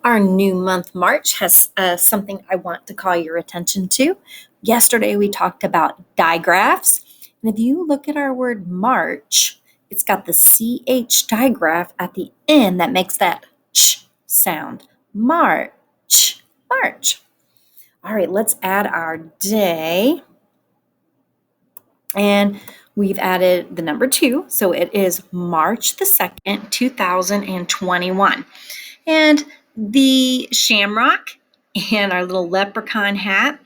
Our new month, March, has something I want to call your attention to. Yesterday, we talked about digraphs. And if you look at our word March, it's got the CH digraph at the end that makes that ch sound. March, March. All right, let's add our day. And we've added the number 2. So it is March the 2nd, 2021. And the shamrock and our little leprechaun hat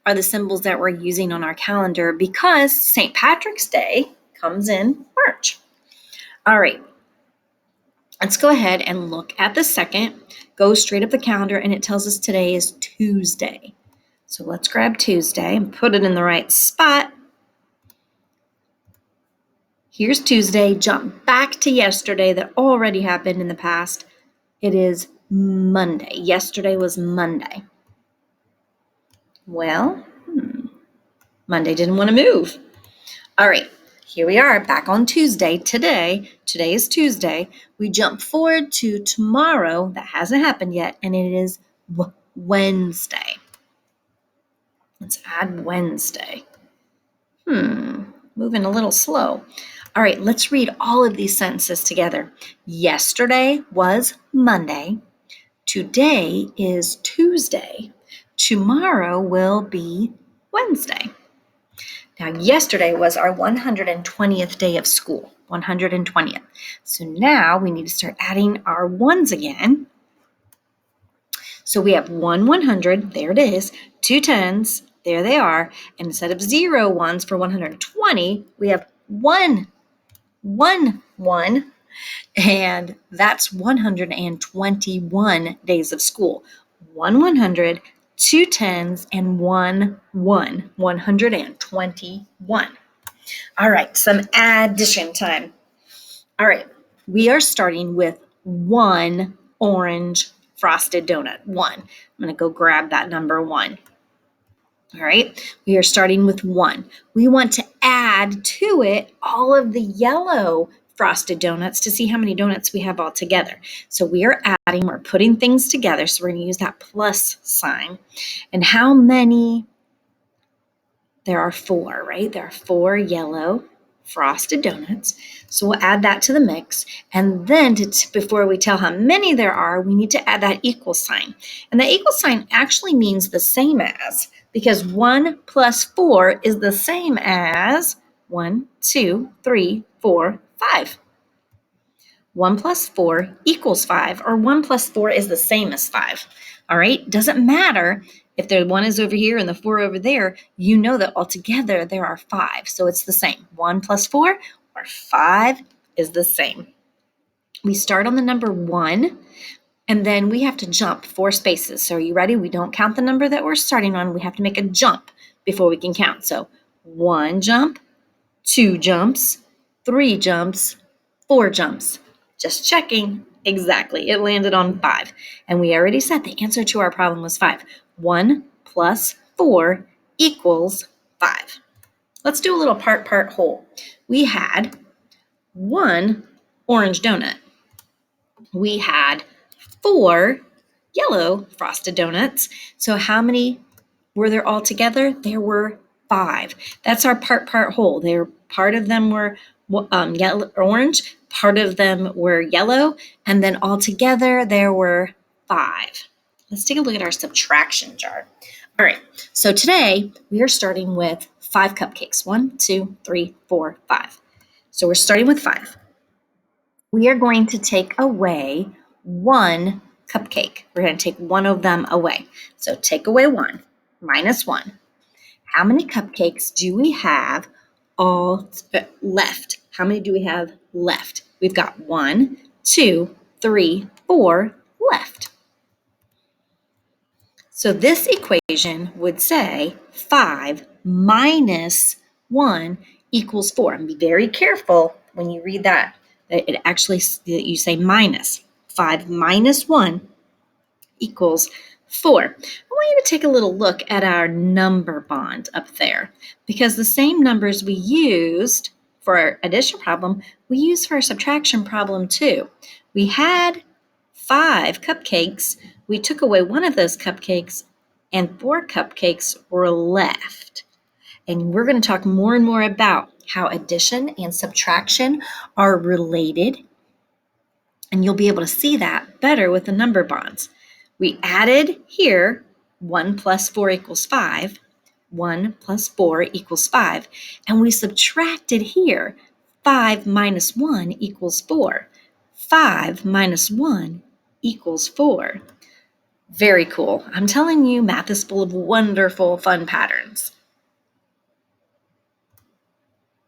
are the symbols that we're using on our calendar because St. Patrick's Day comes in March. All right, let's go ahead and look at the 2nd. Go straight up the calendar, and it tells us today is Tuesday. So let's grab Tuesday and put it in the right spot. Here's Tuesday. Jump back to yesterday that already happened in the past. It is Monday. Yesterday was Monday. Well, Monday didn't want to move. All right, here we are back on Tuesday. Today is Tuesday. We jump forward to tomorrow. That hasn't happened yet, and it is Wednesday. Let's add Wednesday. Moving a little slow. All right, let's read all of these sentences together. Yesterday was Monday. Today is Tuesday. Tomorrow will be Wednesday. Now, yesterday was our 120th day of school, 120th. So now we need to start adding our ones again. So we have 100, there it is, 2 tens, there they are. And instead of 0 ones for 120, we have 1, and that's 121 days of school. 100, 2 tens, and 1, 121. All right, some addition time. All right, we are starting with 1 orange frosted donut. 1. I'm going to go grab that number 1. All right, we are starting with 1. We want to add to it all of the yellow frosted donuts to see how many donuts we have all together. So we are adding, we're putting things together. So we're going to use that plus sign. And how many? There are 4, right? There are 4 yellow frosted donuts. So we'll add that to the mix. And then before we tell how many there are, we need to add that equal sign. And the equal sign actually means the same as, because 1 plus 4 is the same as 1, 2, 3, 4, 5. 1 plus 4 equals 5, or 1 plus 4 is the same as 5. All right, doesn't matter if the 1 is over here and the 4 over there, you know that altogether there are 5. So it's the same. 1 plus 4 or 5 is the same. We start on the number 1, and then we have to jump 4 spaces. So are you ready? We don't count the number that we're starting on. We have to make a jump before we can count. So 1 jump, 2 jumps, 3 jumps, 4 jumps. Just checking. Exactly. It landed on 5. And we already said the answer to our problem was 5. 1 plus 4 equals 5. Let's do a little part whole. We had 1 orange donut. We had 4 yellow frosted donuts. So how many were there all together? There were 5. That's our part whole. Part of them were yellow, orange, part of them were yellow, and then all together there were 5. Let's take a look at our subtraction jar. All right, so today we are starting with 5 cupcakes. 1, 2, 3, 4, 5. So we're starting with 5. We are going to take away 1 cupcake. We're going to take one of them away. So take away 1, minus 1. How many cupcakes do we have all left? How many do we have left? We've got 1, 2, 3, 4 left. So this equation would say 5 minus 1 equals 4. And be very careful when you read that it actually, you say minus. 5 minus 1 equals 4. I want you to take a little look at our number bond up there, because the same numbers we used for our addition problem, we use for our subtraction problem too. We had 5 cupcakes, we took away one of those cupcakes and 4 cupcakes were left. And we're going to talk more and more about how addition and subtraction are related. And you'll be able to see that better with the number bonds. We added here 1 plus 4 equals 5. 1 plus 4 equals 5. And we subtracted here 5 minus 1 equals 4. 5 minus 1 equals 4. Very cool. I'm telling you, math is full of wonderful, fun patterns.